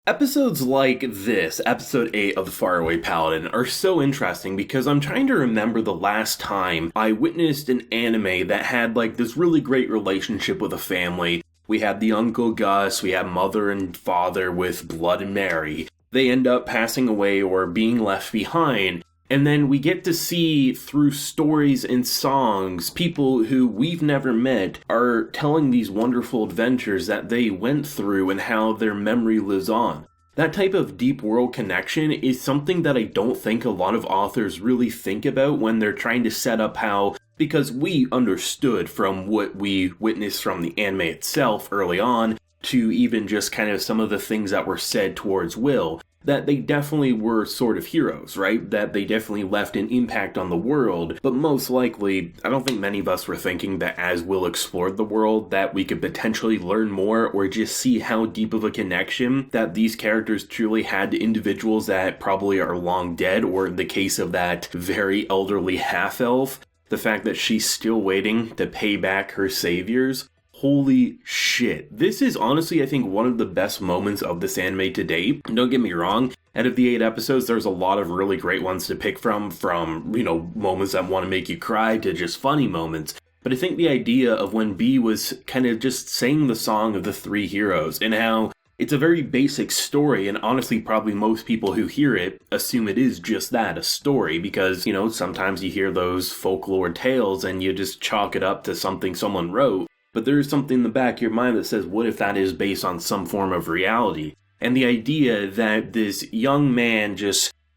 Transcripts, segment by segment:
Episodes like this, episode 8 of the Faraway Paladin, are so interesting because I'm trying to remember the last time I witnessed an anime that had like this really great relationship with a family. We had the Uncle Gus, we had mother and father with Blood and Mary. They end up passing away or being left behind. And then we get to see through stories and songs, people who we've never met are telling these wonderful adventures that they went through and how their memory lives on. That type of deep world connection is something that I don't think a lot of authors really think about when they're trying to set up how, because we understood from what we witnessed from the anime itself early on, to even just kind of some of the things that were said towards Will, that they definitely were sort of heroes, right? That they definitely left an impact on the world, but most likely, I don't think many of us were thinking that as Will explored the world, that we could potentially learn more or just see how deep of a connection that these characters truly had to individuals that probably are long dead, or in the case of that very elderly half-elf, the fact that she's still waiting to pay back her saviors. Holy shit. This is honestly, I think, one of the best moments of this anime to date. Don't get me wrong, out of the 8 episodes, there's a lot of really great ones to pick from, moments that want to make you cry to just funny moments. But I think the idea of when B was kind of just saying the song of the 3 heroes and how it's a very basic story, and honestly probably most people who hear it assume it is just that, a story, because, sometimes you hear those folklore tales and you just chalk it up to something someone wrote. But there is something in the back of your mind that says, what if that is based on some form of reality? And the idea that this young man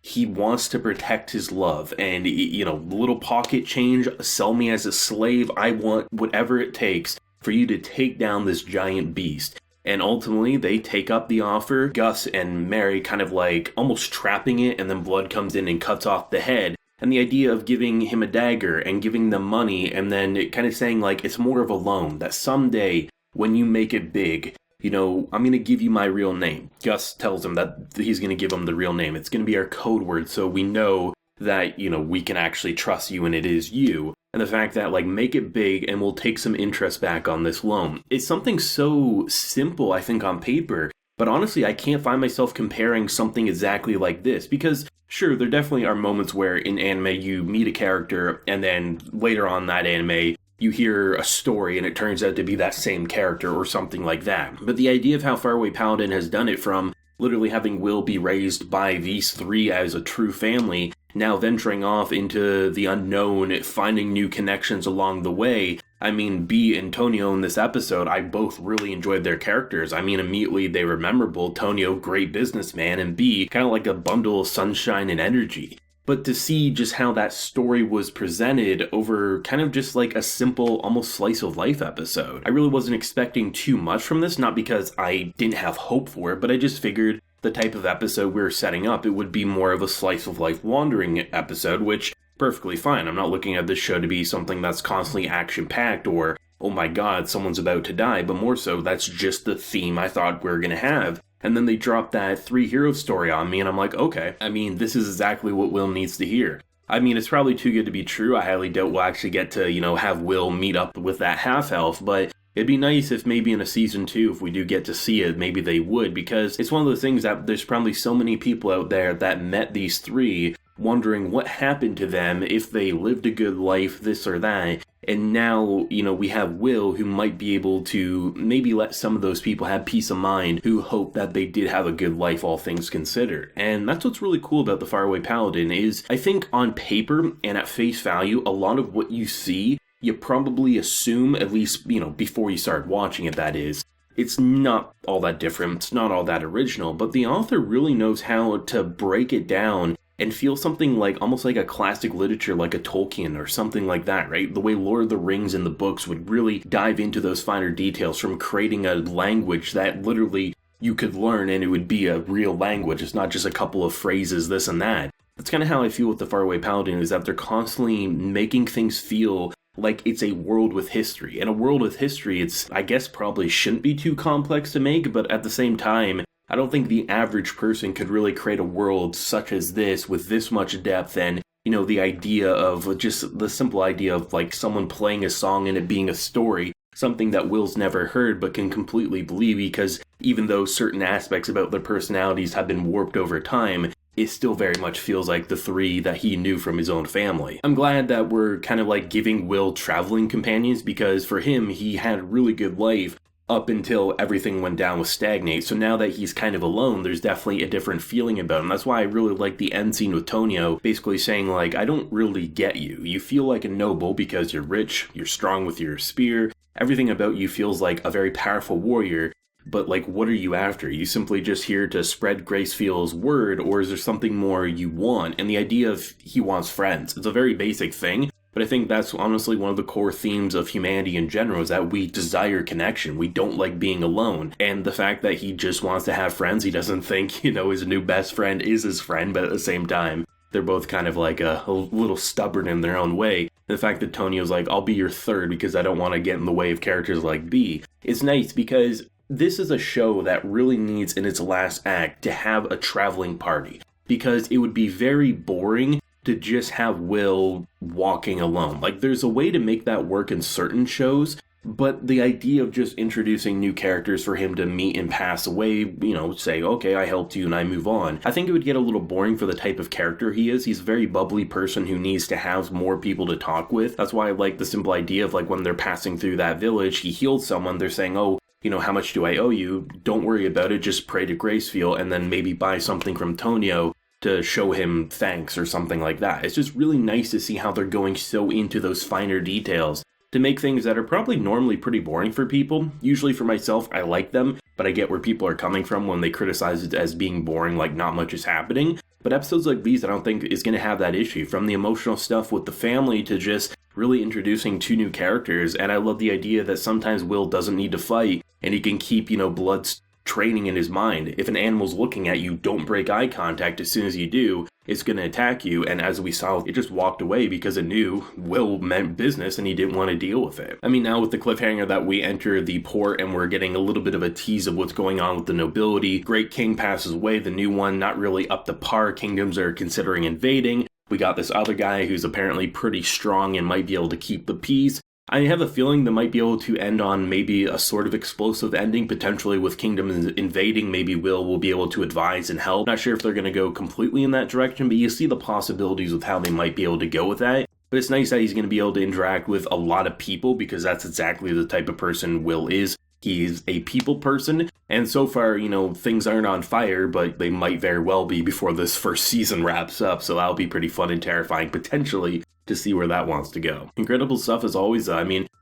he wants to protect his love and, little pocket change, sell me as a slave, I want whatever it takes for you to take down this giant beast. And ultimately, they take up the offer, Gus and Mary kind of like almost trapping it, and then Blood comes in and cuts off the head. And the idea of giving him a dagger and giving them money and then kind of saying like it's more of a loan, that someday when you make it big, I'm going to give you my real name. Gus tells him that he's going to give him the real name. It's going to be our code word so we know that, we can actually trust you and it is you. And the fact that make it big and we'll take some interest back on this loan. It's something so simple, I think, on paper. But honestly, I can't find myself comparing something exactly like this because sure, there definitely are moments where in anime you meet a character and then later on that anime you hear a story and it turns out to be that same character or something like that. But the idea of how Faraway Paladin has done it from literally having Will be raised by these 3 as a true family, now venturing off into the unknown, finding new connections along the way. I mean, B and Tonio in this episode, I both really enjoyed their characters. I mean, immediately they were memorable. Tonio, great businessman, and B, kind of like a bundle of sunshine and energy. But to see just how that story was presented over kind of just like a simple, almost slice of life episode. I really wasn't expecting too much from this, not because I didn't have hope for it, but I just figured the type of episode we were setting up, it would be more of a slice of life wandering episode, which perfectly fine. I'm not looking at this show to be something that's constantly action-packed or, oh my god, someone's about to die, but more so, that's just the theme I thought we were going to have. And then they dropped that 3 hero story on me, and I'm like, okay, this is exactly what Will needs to hear. It's probably too good to be true. I highly doubt we'll actually get to, have Will meet up with that half-elf, but it'd be nice if maybe in a season 2, if we do get to see it, maybe they would, because it's one of those things that there's probably so many people out there that met these 3 wondering what happened to them if they lived a good life, this or that. And now, we have Will who might be able to maybe let some of those people have peace of mind who hope that they did have a good life, all things considered. And that's what's really cool about the Faraway Paladin is, I think on paper and at face value, a lot of what you see, you probably assume, at least, before you start watching it, that is, it's not all that different, it's not all that original, but the author really knows how to break it down and feel something like, almost like a classic literature, like a Tolkien or something like that, right? The way Lord of the Rings in the books would really dive into those finer details from creating a language that literally you could learn and it would be a real language. It's not just a couple of phrases, this and that. That's kind of how I feel with the Faraway Paladin, is that they're constantly making things feel like it's a world with history. And a world with history, it's, I guess, probably shouldn't be too complex to make, but at the same time, I don't think the average person could really create a world such as this with this much depth and, the idea of just the simple idea of like someone playing a song and it being a story something that Will's never heard but can completely believe, because even though certain aspects about their personalities have been warped over time, it still very much feels like the three that he knew from his own family. I'm glad that we're kind of like giving Will traveling companions, because for him, he had a really good life up until everything went down with Stagnate. So now that he's kind of alone, there's definitely a different feeling about him. That's why I really like the end scene with Tonio basically saying, like, I don't really get you. You feel like a noble because you're rich, you're strong with your spear, everything about you feels like a very powerful warrior. But, like, what are you after? Are you simply just here to spread Gracefield's word, or is there something more you want? And the idea of he wants friends, it's a very basic thing, but I think that's honestly one of the core themes of humanity in general, is that we desire connection. We don't like being alone. And the fact that he just wants to have friends, he doesn't think, his new best friend is his friend, but at the same time, they're both kind of like a little stubborn in their own way. The fact that Tonio's like, I'll be your third because I don't want to get in the way of characters like B, is nice, because this is a show that really needs in its last act to have a traveling party, because it would be very boring to just have Will walking alone. Like, there's a way to make that work in certain shows, but the idea of just introducing new characters for him to meet and pass away, say, okay, I helped you and I move on, I think it would get a little boring for the type of character he is. He's a very bubbly person who needs to have more people to talk with. That's why I like the simple idea of, like, when they're passing through that village, he healed someone, they're saying, oh, how much do I owe you? Don't worry about it, just pray to Gracefield and then maybe buy something from Tonio to show him thanks or something like that. It's just really nice to see how they're going so into those finer details to make things that are probably normally pretty boring for people. Usually for myself, I like them, but I get where people are coming from when they criticize it as being boring, like not much is happening. But episodes like these, I don't think is going to have that issue, from the emotional stuff with the family to just really introducing two new characters. And I love the idea that sometimes Will doesn't need to fight and he can keep, blood training in his mind. If an animal's looking at you, don't break eye contact. As soon as you do, it's going to attack you. And as we saw, it just walked away because it knew Will meant business and he didn't want to deal with it. I mean, now with the cliffhanger that we enter the port and we're getting a little bit of a tease of what's going on with the nobility. Great King passes away, the new one not really up to par. Kingdoms are considering invading. We got this other guy who's apparently pretty strong and might be able to keep the peace. I have a feeling they might be able to end on maybe a sort of explosive ending, potentially with kingdoms invading. Maybe Will be able to advise and help. Not sure if they're going to go completely in that direction, but you see the possibilities with how they might be able to go with that. But it's nice that he's going to be able to interact with a lot of people, because that's exactly the type of person Will is. He's a people person, and so far, things aren't on fire, but they might very well be before this first season wraps up, so that'll be pretty fun and terrifying, potentially, to see where that wants to go. Incredible stuff as always.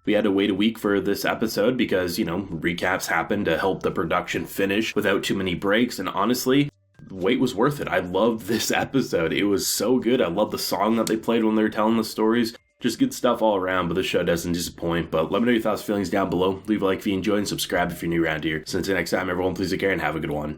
We had to wait a week for this episode because, recaps happened to help the production finish without too many breaks, and honestly, the wait was worth it. I loved this episode. It was so good. I love the song that they played when they were telling the stories. Just good stuff all around, but the show doesn't disappoint. But let me know your thoughts, feelings down below. Leave a like if you enjoyed and subscribe if you're new around here. So until next time, everyone, please take care and have a good one.